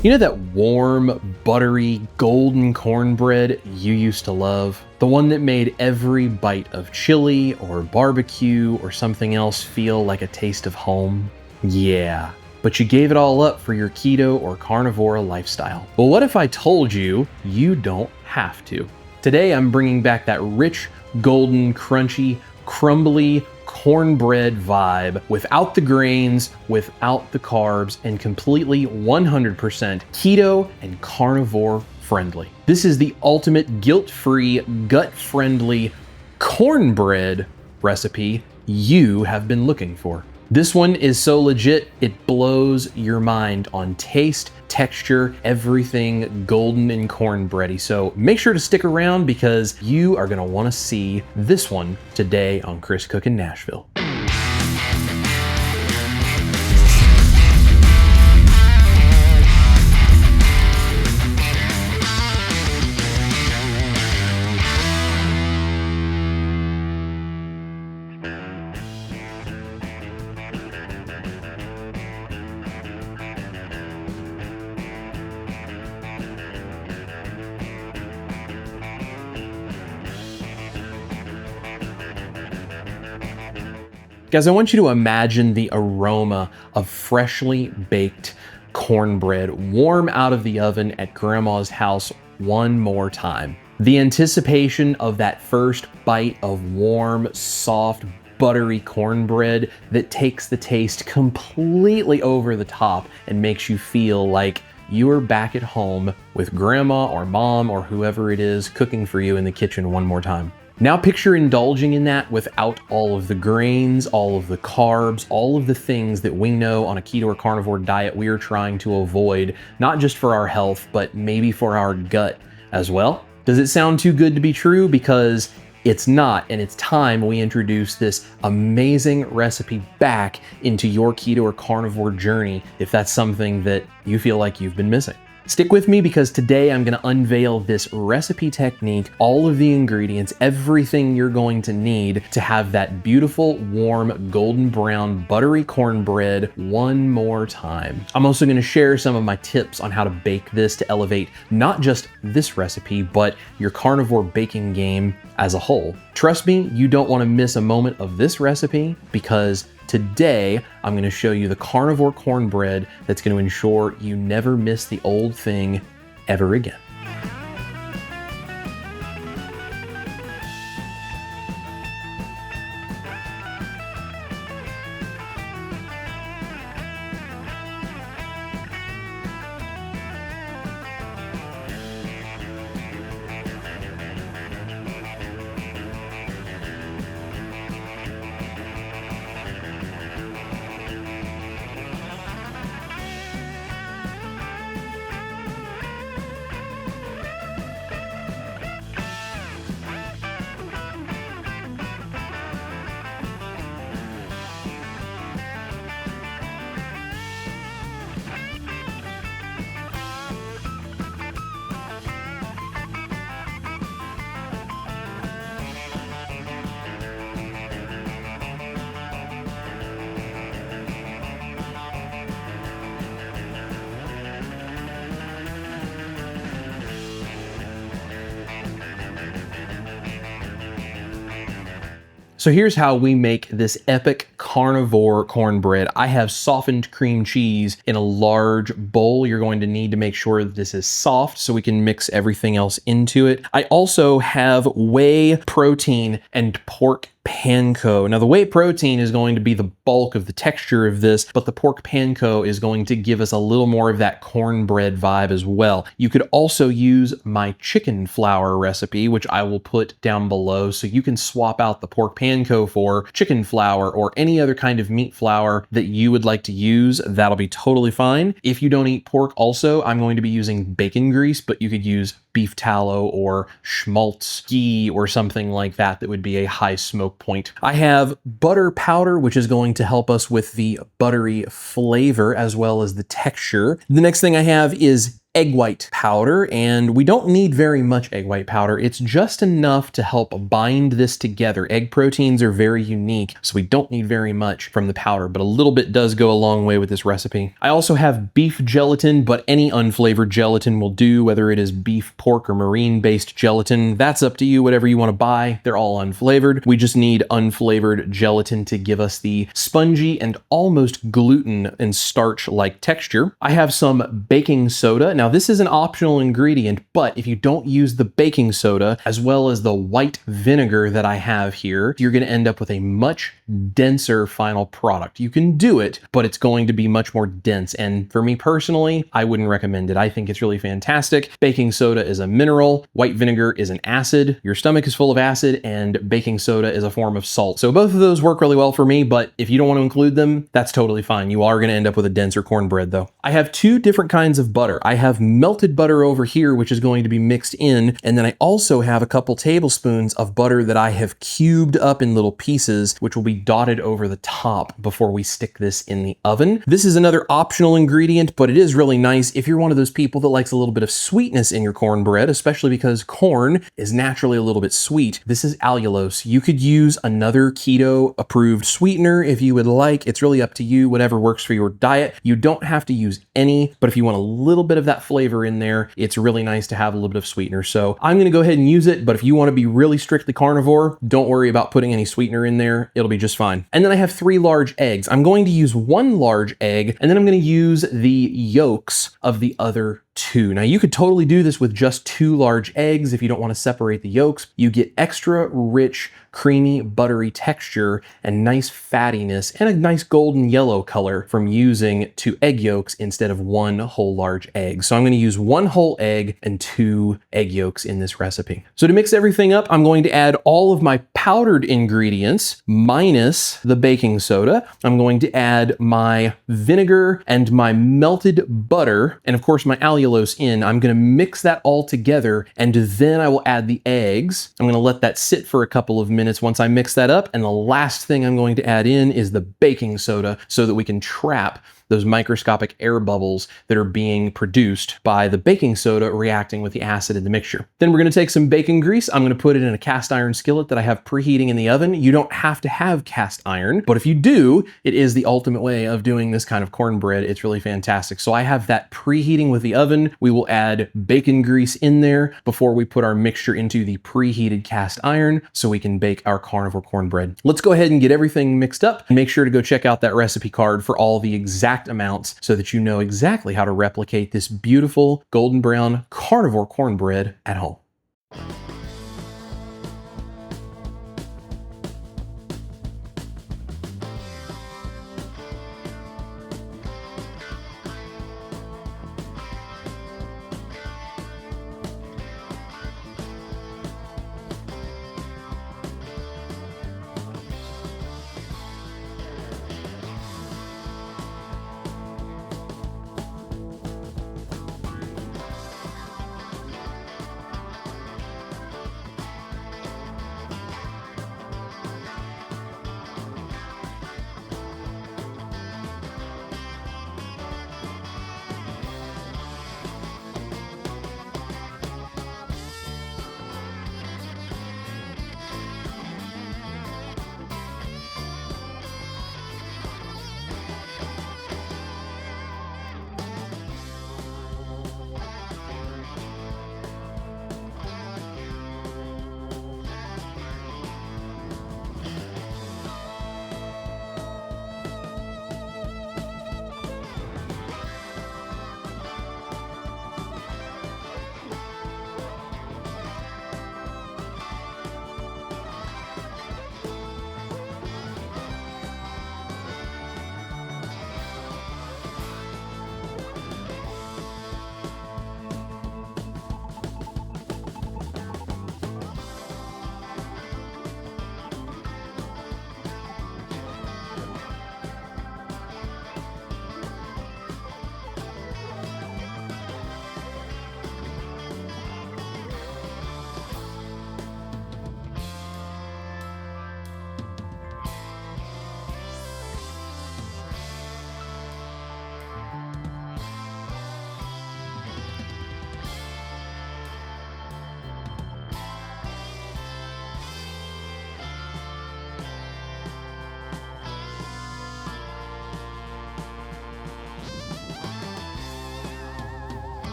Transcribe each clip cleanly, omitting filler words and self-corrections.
You know that warm, buttery, golden cornbread you used to love? The one that made every bite of chili or barbecue or something else feel like a taste of home? Yeah, but you gave it all up for your keto or carnivore lifestyle. Well, what if I told you you don't have to? Today I'm bringing back that rich, golden, crunchy, crumbly cornbread vibe without the grains, without the carbs, and completely 100% keto and carnivore friendly. This is the ultimate guilt-free, gut-friendly cornbread recipe you have been looking for. This one is so legit, it blows your mind on taste, texture, everything golden and cornbready. So make sure to stick around because you are gonna wanna see this one today on Chris Cookin' Nashville. Guys, I want you to imagine the aroma of freshly baked cornbread warm out of the oven at grandma's house one more time. The anticipation of that first bite of warm, soft, buttery cornbread that takes the taste completely over the top and makes you feel like you are back at home with grandma or mom or whoever it is cooking for you in the kitchen one more time. Now picture indulging in that without all of the grains, all of the carbs, all of the things that we know on a keto or carnivore diet we are trying to avoid, not just for our health, but maybe for our gut as well. Does it sound too good to be true? Because it's not, and it's time we introduce this amazing recipe back into your keto or carnivore journey if that's something that you feel like you've been missing. Stick with me because today I'm gonna unveil this recipe technique, all of the ingredients, everything you're going to need to have that beautiful, warm, golden brown, buttery cornbread one more time. I'm also gonna share some of my tips on how to bake this to elevate not just this recipe, but your carnivore baking game as a whole. Trust me, you don't wanna miss a moment of this recipe because today, I'm gonna show you the carnivore cornbread that's gonna ensure you never miss the old thing ever again. So here's how we make this epic carnivore cornbread. I have softened cream cheese in a large bowl. You're going to need to make sure that this is soft so we can mix everything else into it. I also have whey protein and pork panko. Now the whey protein is going to be the bulk of the texture of this, but the pork panko is going to give us a little more of that cornbread vibe as well. You could also use my chicken flour recipe, which I will put down below, so you can swap out the pork panko for chicken flour or any other kind of meat flour that you would like to use. That'll be totally fine. If you don't eat pork also, I'm going to be using bacon grease, but you could use beef tallow or schmaltz ghee or something like that that would be a high smoke point. I have butter powder, which is going to help us with the buttery flavor as well as the texture. The next thing I have is egg white powder, and we don't need very much egg white powder. It's just enough to help bind this together. Egg proteins are very unique, so we don't need very much from the powder, but a little bit does go a long way with this recipe. I also have beef gelatin, but any unflavored gelatin will do, whether it is beef, pork, or marine-based gelatin. That's up to you, whatever you want to buy. They're all unflavored. We just need unflavored gelatin to give us the spongy and almost gluten and starch-like texture. I have some baking soda. Now, this is an optional ingredient, but if you don't use the baking soda, as well as the white vinegar that I have here, you're going to end up with a much denser final product. You can do it, but it's going to be much more dense. And for me personally, I wouldn't recommend it. I think it's really fantastic. Baking soda is a mineral, white vinegar is an acid. Your stomach is full of acid, and baking soda is a form of salt. So both of those work really well for me, but if you don't want to include them, that's totally fine. You are going to end up with a denser cornbread though. I have two different kinds of butter. I have melted butter over here, which is going to be mixed in, and then I also have a couple tablespoons of butter that I have cubed up in little pieces, which will be dotted over the top before we stick this in the oven. This is another optional ingredient, but it is really nice if you're one of those people that likes a little bit of sweetness in your cornbread, especially because corn is naturally a little bit sweet. This is allulose. You could use another keto approved sweetener if you would like. It's really up to you, whatever works for your diet. You don't have to use any, but if you want a little bit of that flavor in there, it's really nice to have a little bit of sweetener. So I'm going to go ahead and use it, but if you want to be really strictly carnivore, don't worry about putting any sweetener in there. It'll be just fine. And then I have 3 large eggs. I'm going to use 1 large egg, and then I'm going to use the yolks of the other 2. Now you could totally do this with just 2 large eggs if you don't want to separate the yolks. You get extra rich, creamy, buttery texture and nice fattiness and a nice golden yellow color from using 2 egg yolks instead of 1 whole large egg. So I'm going to use 1 whole egg and 2 egg yolks in this recipe. So to mix everything up, I'm going to add all of my powdered ingredients minus the baking soda. I'm going to add my vinegar and my melted butter and of course my allulose in. I'm going to mix that all together, and then I will add the eggs. I'm going to let that sit for a couple of minutes once I mix that up, and the last thing I'm going to add in is the baking soda so that we can trap those microscopic air bubbles that are being produced by the baking soda reacting with the acid in the mixture. Then we're going to take some bacon grease. I'm going to put it in a cast iron skillet that I have preheating in the oven. You don't have to have cast iron, but if you do, it is the ultimate way of doing this kind of cornbread. It's really fantastic. So I have that preheating with the oven. We will add bacon grease in there before we put our mixture into the preheated cast iron so we can bake our carnivore cornbread. Let's go ahead and get everything mixed up, and make sure to go check out that recipe card for all the exact amounts so that you know exactly how to replicate this beautiful golden brown carnivore cornbread at home.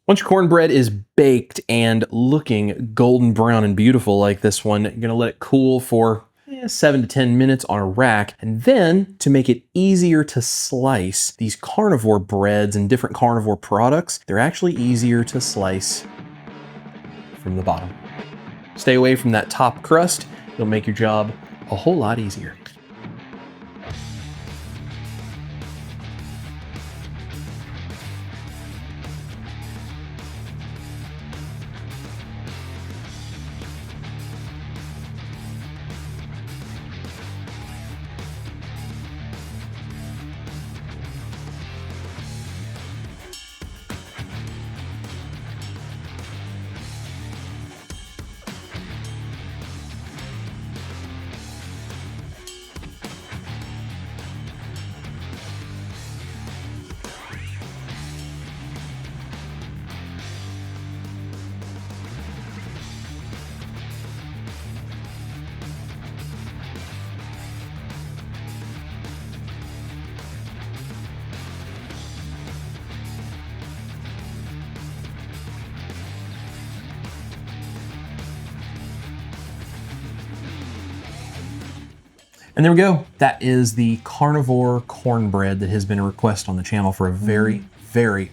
Once your cornbread is baked and looking golden brown and beautiful like this one, you're gonna let it cool for 7 to 10 minutes on a rack. And then to make it easier to slice, these carnivore breads and different carnivore products, they're actually easier to slice from the bottom. Stay away from that top crust. It'll make your job a whole lot easier. And there we go. That is the carnivore cornbread that has been a request on the channel for a very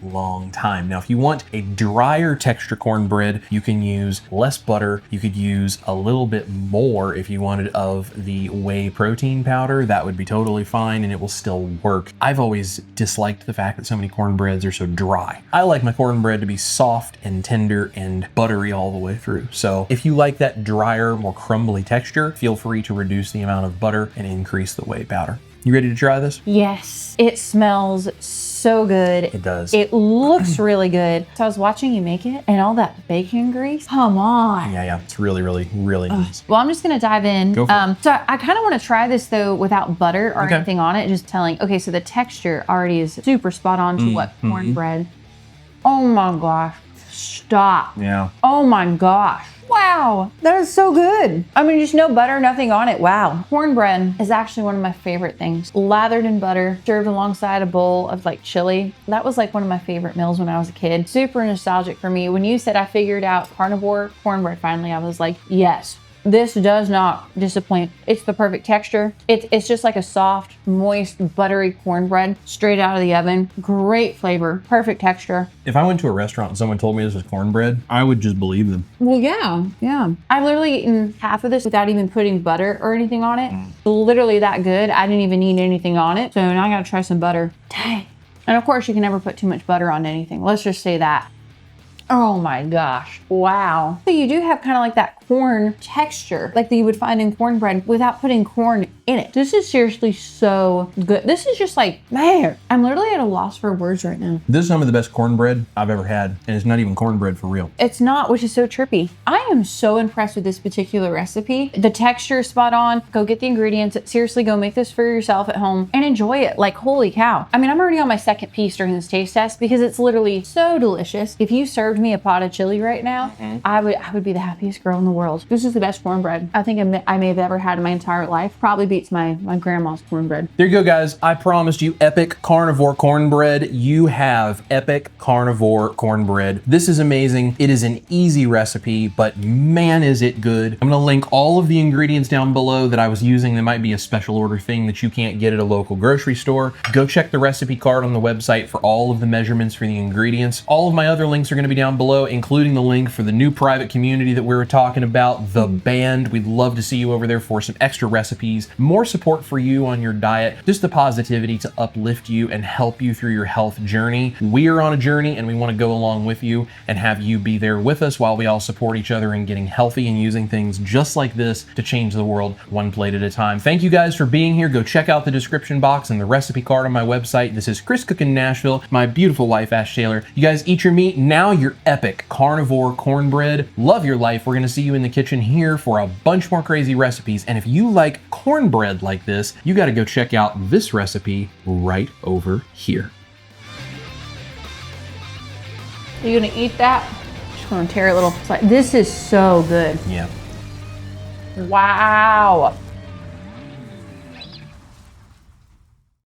long time. Now, if you want a drier texture cornbread, you can use less butter. You could use a little bit more if you wanted of the whey protein powder. That would be totally fine and it will still work. I've always disliked the fact that so many cornbreads are so dry. I like my cornbread to be soft and tender and buttery all the way through. So if you like that drier, more crumbly texture, feel free to reduce the amount of butter and increase the whey powder. You ready to try this? Yes, it smells so good. It does. It looks really good. So I was watching you make it and all that bacon grease. Come on. Yeah, it's really nice. Well, I'm just gonna dive in. Go for it. So I kind of want to try this though without butter or anything on it. Just telling, okay, so the texture already is super spot on to what cornbread. Oh my gosh, stop. Yeah. Oh my gosh. Wow, that is so good. I mean, just no butter, nothing on it. Wow. Cornbread is actually one of my favorite things. Lathered in butter, served alongside a bowl of like chili. That was like one of my favorite meals when I was a kid. Super nostalgic for me. When you said I figured out carnivore cornbread finally, I was like, yes. This does not disappoint. It's the perfect texture. It's just like a soft, moist, buttery cornbread straight out of the oven. Great flavor, perfect texture. If I went to a restaurant and someone told me this was cornbread, I would just believe them. Well, yeah. I've literally eaten half of this without even putting butter or anything on it. Literally that good. I didn't even need anything on it. So now I gotta try some butter. Dang. And of course you can never put too much butter on anything. Let's just say that. Oh my gosh, wow. So you do have kind of like that corn texture like that you would find in cornbread without putting corn in it. This is seriously so good. This is just like, man, I'm literally at a loss for words right now. This is some of the best cornbread I've ever had, and it's not even cornbread for real. It's not, which is so trippy. I am so impressed with this particular recipe. The texture is spot on. Go get the ingredients. Seriously, go make this for yourself at home and enjoy it. Like, holy cow. I mean, I'm already on my second piece during this taste test because it's literally so delicious. If you served me a pot of chili right now, I would be the happiest girl in the world. This is the best cornbread I think I may have ever had in my entire life. Probably beats my grandma's cornbread. There you go, guys. I promised you epic carnivore cornbread. You have epic carnivore cornbread. This is amazing. It is an easy recipe, but man, is it good. I'm gonna link all of the ingredients down below that I was using. That might be a special order thing that you can't get at a local grocery store. Go check the recipe card on the website for all of the measurements for the ingredients. All of my other links are gonna be down below, including the link for the new private community that we were talking about, The Band. We'd love to see you over there for some extra recipes, more support for you on your diet, just the positivity to uplift you and help you through your health journey. We are on a journey and we want to go along with you and have you be there with us while we all support each other in getting healthy and using things just like this to change the world one plate at a time. Thank you guys for being here. Go check out the description box and the recipe card on my website. This is Chris Cookin' Nashville, my beautiful wife, Ash Taylor. You guys eat your meat. Now you're epic carnivore cornbread. Love your life. We're going to see you in the kitchen here for a bunch more crazy recipes. And if you like cornbread like this, you got to go check out this recipe right over here. Are you gonna eat that? Just gonna tear a little slice. This is so good. Yeah. Wow.